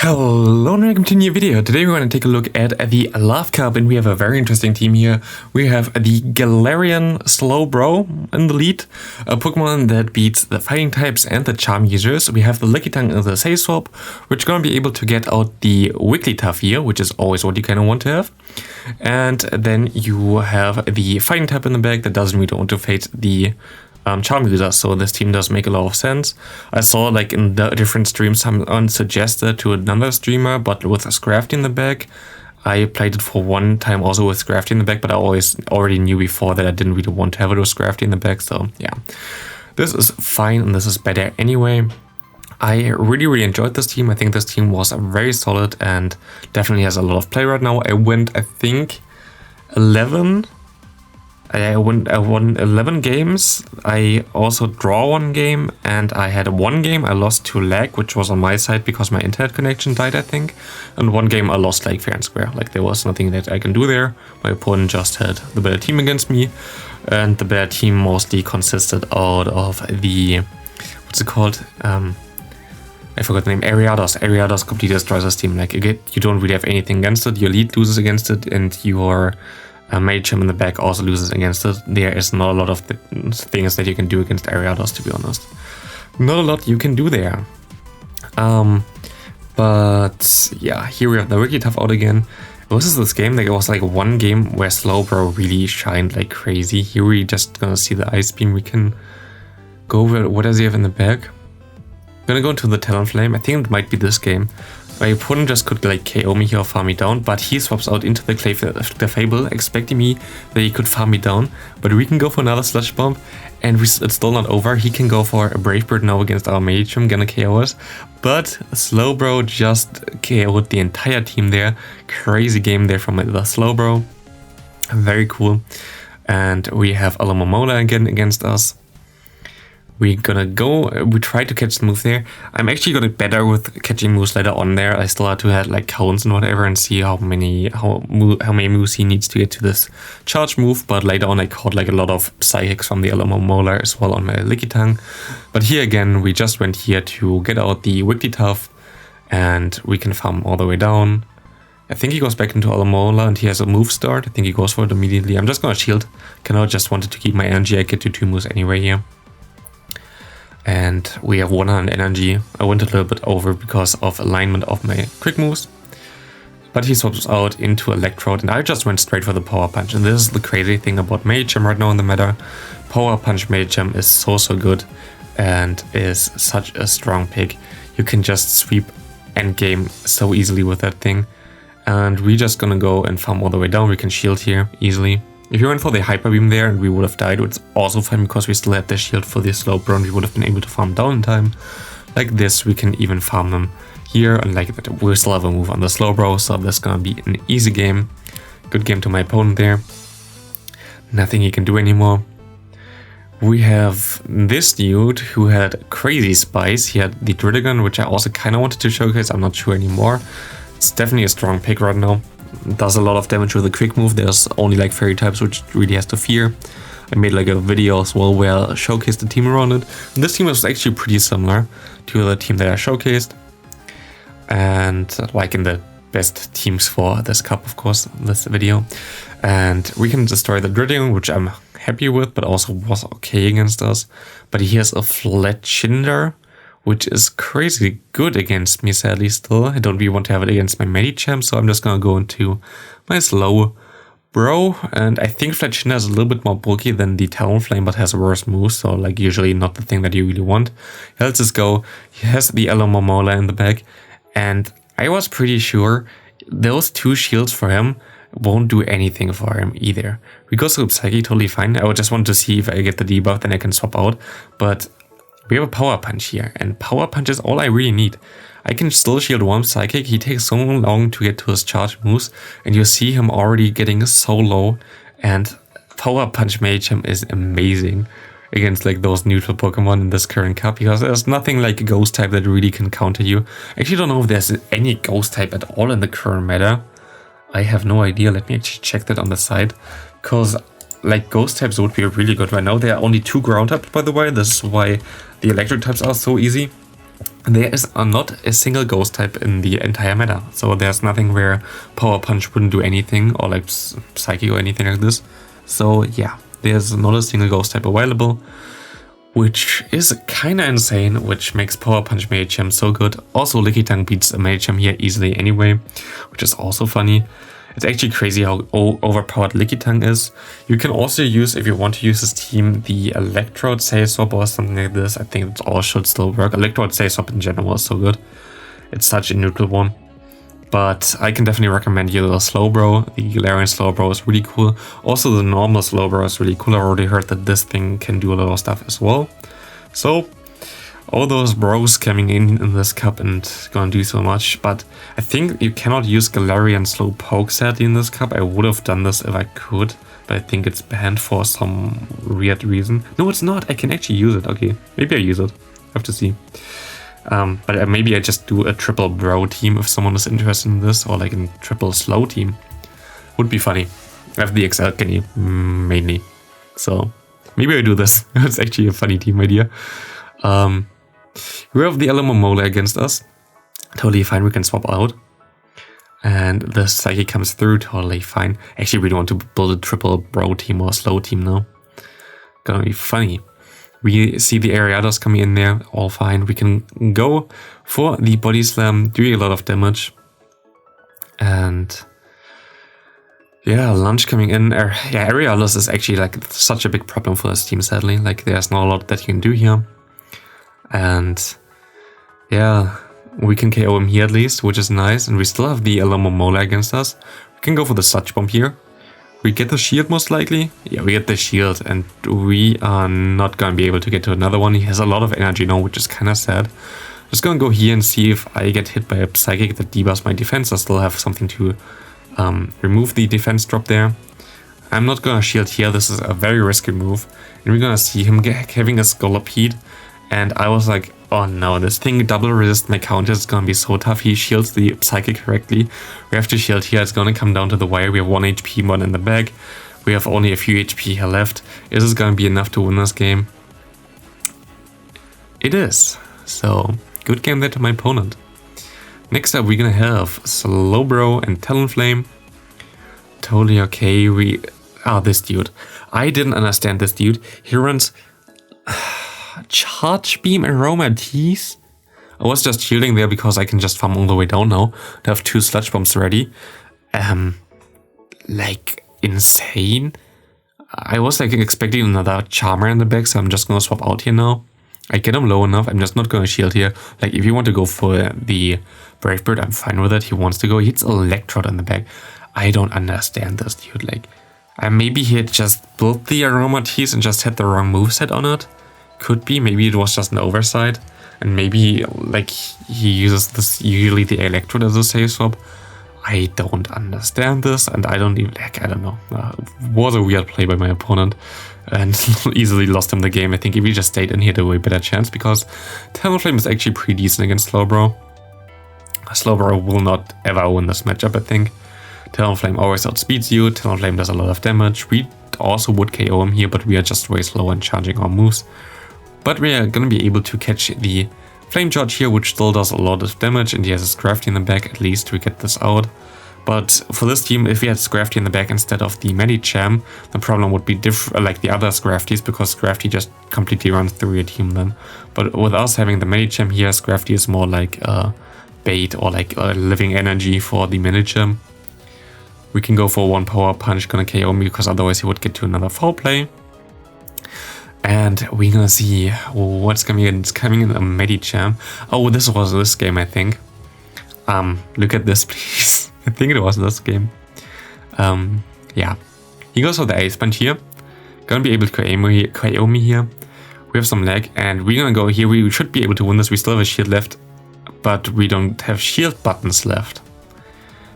Hello and welcome to a new video. Today we're going to take a look at the Love Cup and we have a very interesting team here. We have the Galarian Slowbro in the lead, a Pokemon that beats the fighting types and the charm users. We have the Lickitung and the Say Swap, which are going to be able to get out the Wigglytuff here, which is always what you kind of want to have. And then you have the fighting type in the back that doesn't really want to face the charm users, so this team does make a lot of sense. I saw like in the different streams someone suggested to another streamer, but with a Scrafty in the back. I played it for one time also with Scrafty in the back, but I already knew before that I didn't really want to have it with Scrafty in the back, so yeah. This is fine and this is better anyway. I really enjoyed this team. I think this team was very solid and definitely has a lot of play right now. I went, I think, 11. I won 11 games. I also draw one game and I had one game I lost to lag, which was on my side because my internet connection died, I think. And one game I lost like fair and square. Like there was nothing that I can do there. My opponent just had the better team against me. And the better team mostly consisted out of the, what's it called? I forgot the name, Ariados. Ariados completely destroys this team. Like you don't really have anything against it. Your lead loses against it and your Magicham in the back also loses against it. There is not a lot of things that you can do against Ariados, to be honest. Not a lot you can do there. But yeah, here we have the Wigglytuff out again. This game, like it was like one game where Slowbro really shined like crazy. Here we just gonna see the Ice Beam. We can go over, what does he have in the back? Gonna go into the Talonflame. I think it might be this game. My opponent just could like KO me here or farm me down, but he swaps out into the Fable, expecting me that he could farm me down. But we can go for another Sludge Bomb, and it's still not over. He can go for a Brave Bird now against our Magicham, gonna KO us. But Slowbro just KO'd the entire team there. Crazy game there from the Slowbro. Very cool. And we have Alomomola again against us. We're gonna go, we tried to catch the move there. I'm actually gonna better with catching moves later on there. I still have to have like counts and whatever and see how many moves he needs to get to this charge move. But later on I caught like a lot of Psychics from the Alomomola as well on my Lickitung. But here again, we just went here to get out the Wigglytuff and we can farm all the way down. I think he goes back into Alomomola and he has a move start. I think he goes for it immediately. I'm just gonna shield. I just wanted to keep my energy. I get to 2 moves anyway here. And we have 100 energy. I went a little bit over because of alignment of my quick moves. But he swaps out into Electrode and I just went straight for the Power Punch. And this is the crazy thing about Magicham right now in the meta. Power Punch Magicham is so good and is such a strong pick. You can just sweep endgame so easily with that thing. And we're just gonna go and farm all the way down. We can shield here easily. If you went for the Hyper Beam there and we would have died, it's also fine because we still had the shield for the Slowbro and we would have been able to farm down in time. Like this, we can even farm them here and like that. We still have a move on the Slowbro, so that's gonna be an easy game. Good game to my opponent there. Nothing he can do anymore. We have this dude who had crazy spice. He had the Dridagon, which I also kind of wanted to showcase. I'm not sure anymore. It's definitely a strong pick right now. Does a lot of damage with a quick move. There's only like fairy types which really has to fear. I made like a video as well where I showcased the team around it. And this team was actually pretty similar to the team that I showcased. And like in the best teams for this cup, of course, this video. And we can destroy the Dridagon, which I'm happy with, but also was okay against us. But he has a Fletchinder, which is crazy good against me, sadly, still. I don't really want to have it against my Magicham, so I'm just gonna go into my Slowbro. And I think Fletchinder is a little bit more bulky than the Talonflame, but has worse moves, so like usually not the thing that you really want. Let's just go. He has the Alomomola in the back, and I was pretty sure those 2 shields for him won't do anything for him either. We go through Psychic, totally fine. I just want to see if I get the debuff, then I can swap out, but we have a Power Punch here, and Power Punch is all I really need. I can still shield one Psychic. He takes so long to get to his charge moves, and you see him already getting so low, and Power Punch Magicham is amazing against like those neutral Pokemon in this current cup, because there's nothing like a Ghost type that really can counter you. I actually don't know if there's any Ghost type at all in the current meta. I have no idea. Let me actually check that on the side, because like Ghost types would be really good right now. There are only 2 ground types, by the way. This is why the electric types are so easy. there is not a single ghost type in the entire meta. So there's nothing where Power Punch wouldn't do anything, or like Psychic or anything like this. So yeah, there's not a single ghost type available, which is kinda insane, which makes Power Punch Medicham so good. Also, Lickitung beats a Medicham here easily anyway, which is also funny. It's actually crazy how overpowered Lickitung is. You can also use, if you want to use this team, the Electrode Swap or something like this. I think it all should still work. Electrode Swap in general is so good. It's such a neutral one. But I can definitely recommend you the Slowbro. The Galarian Slowbro is really cool. Also, the normal Slowbro is really cool. I already heard that this thing can do a lot of stuff as well. So, all those bros coming in this cup and gonna do so much. But I think you cannot use Galarian Slowpoke sadly in this cup. I would have done this if I could, but I think it's banned for some weird reason. No, it's not. I can actually use it. Okay, maybe I use it. I have to see. But maybe I just do a triple bro team if someone is interested in this, or like a triple slow team. Would be funny. I have the XL Kenny mainly, so maybe I do this. It's actually a funny team idea. We have the Mole against us. Totally fine, we can swap out. And the Psychic comes through, totally fine. Actually, we don't want to build a triple bro team or slow team now. Gonna be funny. We see the Ariados coming in there, all fine. We can go for the Body Slam, doing a lot of damage. And yeah, Lunge coming in. Yeah, Ariados is actually like such a big problem for this team, sadly. Like, there's not a lot that you can do here. And yeah, we can KO him here at least, which is nice. And we still have the Mole against us. We can go for the Sludge Bomb here. We get the shield most likely. Yeah, we get the shield, and we are not gonna be able to get to another one. He has a lot of energy now, which is kind of sad. Just gonna go here and see if I get hit by a Psychic that debuffs my defense. I still have something to remove the defense drop there. I'm not gonna shield here. This is a very risky move. And we're gonna see him having a Scolipede. And I was like, oh no, this thing double resist my counter. It's gonna be so tough. He shields the Psychic correctly. We have to shield here. It's gonna come down to the wire. We have 1 HP more in the bag. We have only a few HP here left. Is this gonna be enough to win this game? It is. So, good game there to my opponent. Next up, we're gonna have Slowbro and Talonflame. Totally okay. This dude. I didn't understand this dude. He runs Charge Beam Aromatisse. I was just shielding there because I can just farm all the way down now. I have 2 Sludge Bombs ready. Like, insane. I was like expecting another Charmer in the back, so I'm just gonna swap out here now. I get him low enough. I'm just not gonna shield here. Like, if you want to go for the Brave Bird, I'm fine with it. He wants to go. He hits Electrode in the back. I don't understand this dude. Like, maybe he had just built the Aromatisse and just had the wrong moveset on it. Could be. Maybe it was just an oversight. And maybe, like, he uses this usually the Electrode as a save swap. I don't understand this, and I don't even, like, I don't know. Was a weird play by my opponent, and easily lost him the game. I think if he just stayed in, he had a way better chance, because Talonflame is actually pretty decent against Slowbro. Slowbro will not ever win this matchup, I think. Talonflame always outspeeds you. Talonflame does a lot of damage. We also would KO him here, but we are just way slow in charging our moves. But we are going to be able to catch the Flame Charge here, which still does a lot of damage, and he has a Scrafty in the back at least to get this out. But for this team, if we had Scrafty in the back instead of the Medicham, the problem would be different, like the other Scrafties, because Scrafty just completely runs through your team then. But with us having the Medicham here, Scrafty is more like bait or like living energy for the Medicham. We can go for 1 Power Punch, gonna KO me, because otherwise he would get to another foul play. And we're gonna see what's coming in. It's coming in a Medicham. Oh, this was this game, I think. Look at this, please. I think it was this game. Yeah. He goes for the Ace Punch here. Gonna be able to KO me here. We have some lag, and we're gonna go here. We should be able to win this. We still have a shield left, but we don't have shield buttons left.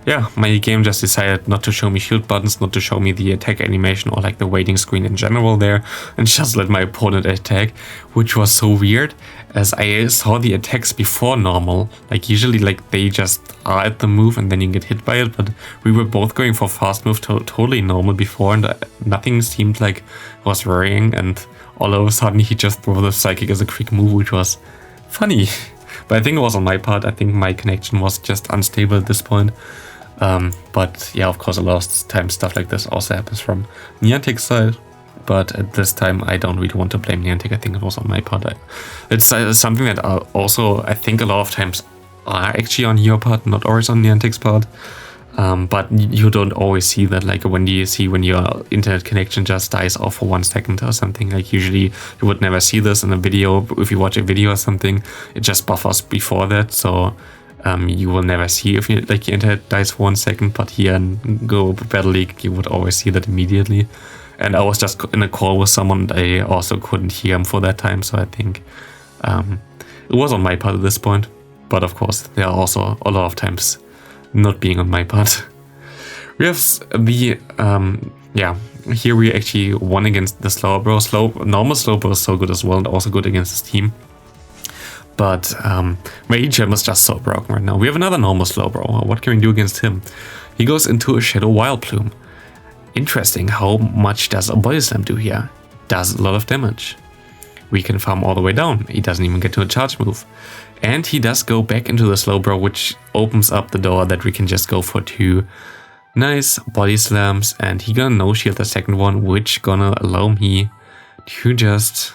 Yeah, my game just decided not to show me shield buttons, not to show me the attack animation or like the waiting screen in general there, and just let my opponent attack, which was so weird, as I saw the attacks before normal. Like, usually like they just are at the move and then you get hit by it, but we were both going for fast move totally normal before, and nothing seemed like was worrying, and all of a sudden he just threw the Psychic as a quick move, which was funny. But I think it was on my part. I think my connection was just unstable at this point. But yeah, of course, a lot of times stuff like this also happens from Niantic's side. But at this time, I don't really want to blame Niantic. I think it was on my part. It's something that also I think a lot of times are actually on your part, not always on Niantic's part. But you don't always see that, like when your internet connection just dies off for 1 second or something. Like usually you would never see this in a video. If you watch a video or something, it just buffers before that. So you will never see if your internet dies for 1 second. But here in Go Battle League, you would always see that immediately. And I was just in a call with someone. I also couldn't hear him for that time. So I think it was on my part at this point. But of course, there are also a lot of times not being on my part. We have the, here we actually won against the Slowbro. Normal Slowbro is so good as well, and also good against his team. But NiRiain is just so broken right now. We have another normal Slowbro. What can we do against him? He goes into a Shadow Wild Plume. Interesting, how much does a Body Slam do here? Does a lot of damage. We can farm all the way down. He doesn't even get to a charge move. And he does go back into the Slowbro, which opens up the door that we can just go for 2 nice Body Slams. And he gonna no-shield the second one, which gonna allow me to just,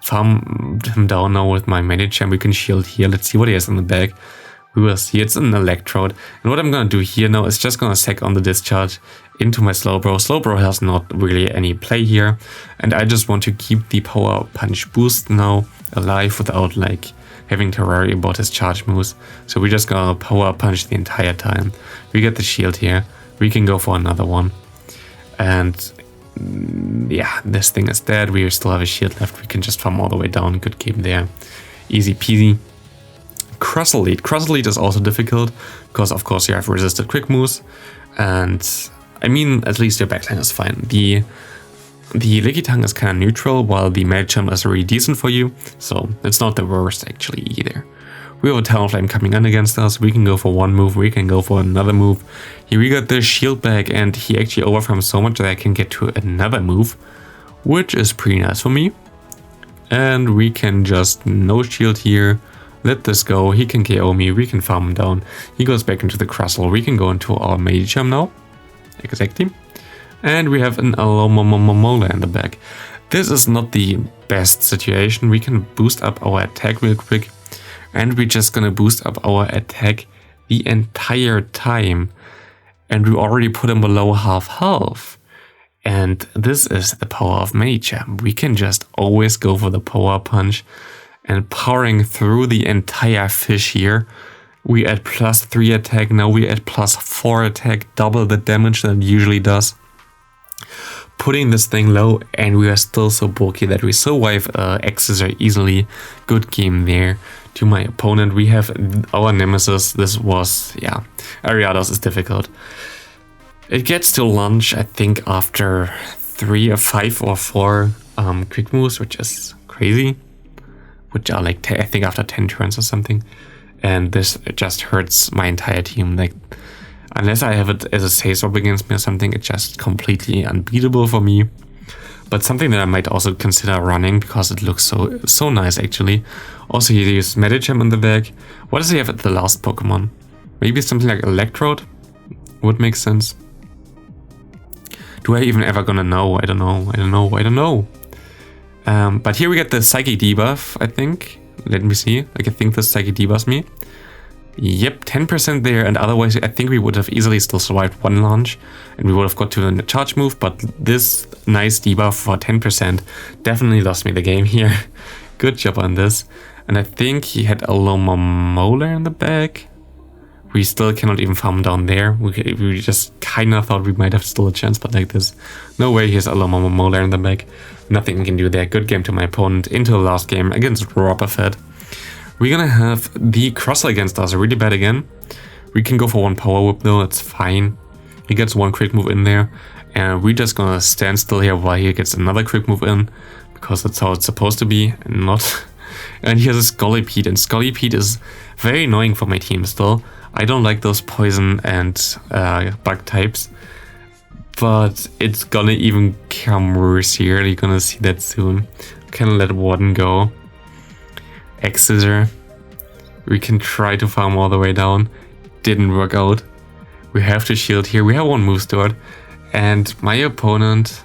farm him down now with my NiRiain. We can shield here. Let's see what he has in the bag. We will see. It's an Electrode. And what I'm gonna do here now is just gonna sack on the discharge into my Slowbro. Slowbro has not really any play here. And I just want to keep the Power Punch boost now alive without having to worry about his charge moves. So we're just gonna Power Punch the entire time. We get the shield here. We can go for another one. And this thing is dead. We still have a shield left. We can just farm all the way down. Good game there. Easy peasy. Crossel Lead. Crossel Lead is also difficult because of course you have resisted quick moves. And I mean, at least your backline is fine. The Lickitung is kind of neutral, while the Medicham is really decent for you, so it's not the worst actually either. We have a Talonflame coming in against us. We can go for 1 move, we can go for another move. Here we got the shield back, and he actually overfarms so much that I can get to another move, which is pretty nice for me. And we can just no shield here, let this go. He can KO me, we can farm him down. He goes back into the Crustle. We can go into our Medicham now. Exactly. And we have an Alomomomola in the back. This is not the best situation. We can boost up our attack real quick. And we're just gonna boost up our attack the entire time. And we already put him below half health. And this is the power of NiRiain. We can just always go for the Power Punch. And powering through the entire fish here. We add +3 attack, now we add +4 attack, double the damage that it usually does. Putting this thing low, and we are still so bulky that we survive X-Scissor easily. Good game there. To my opponent, we have our Nemesis. This was, Ariados is difficult. It gets to lunch, I think, after 3 or 5 or 4 quick moves, which is crazy. Which are I think after 10 turns or something. And this just hurts my entire team. Unless I have it as a say swap against me or something, it's just completely unbeatable for me. But something that I might also consider running because it looks so nice actually. Also, he used Medicham in the bag. What does he have at the last Pokemon? Maybe something like Electrode would make sense. Do I even ever gonna know? I don't know. But here we get the Psychic debuff, I think. Let me see. I think this Psychic debuffs me. Yep, 10% there, and otherwise I think we would have easily still survived 1 launch and we would have got to the charge move, but this nice debuff for 10% definitely lost me the game here. Good job on this. And I think he had a Lomomola in the bag. We still cannot even farm down there. We just kind of thought we might have still a chance, but like this. No way, here's a Lomomola in the bag. Nothing we can do there. Good game to my opponent into the last game against Robberfed. We're gonna have the Crustle against us, really bad again. We can go for 1 Power Whip though, it's fine. He gets 1 quick move in there, and we're just gonna stand still here while he gets another quick move in, because that's how it's supposed to be, and not. And he has a Scolipede, and Scolipede is very annoying for my team still. I don't like those poison and bug types, but it's gonna even come worse here. You're gonna see that soon. Can let Warden go. X-Scissor. We can try to farm all the way down. Didn't work out. We have to shield here. We have one move stored. And my opponent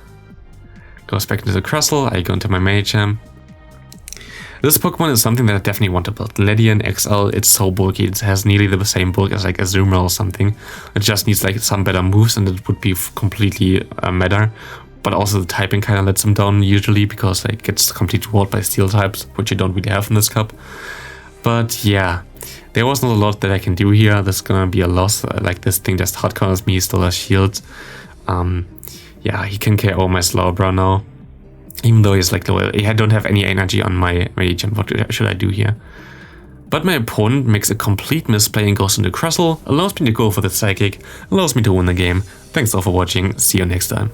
goes back into the Crustle. I go into my Machamp. This Pokemon is something that I definitely want to build. Galarian XL, it's so bulky. It has nearly the same bulk as like Azumarill or something. It just needs like some better moves and it would be completely meta. But also the typing kind of lets him down usually because like it's completely walled by steel types, which you don't really have in this cup. But yeah, there was not a lot that I can do here. This is gonna be a loss. Like this thing just hard counters me, he still has shields. Yeah, he can KO my Slowbro now. Even though he's like low, I don't have any energy on my Machamp. What should I do here? But my opponent makes a complete misplay and goes into Crustle, allows me to go for the Psychic, allows me to win the game. Thanks all for watching, see you next time.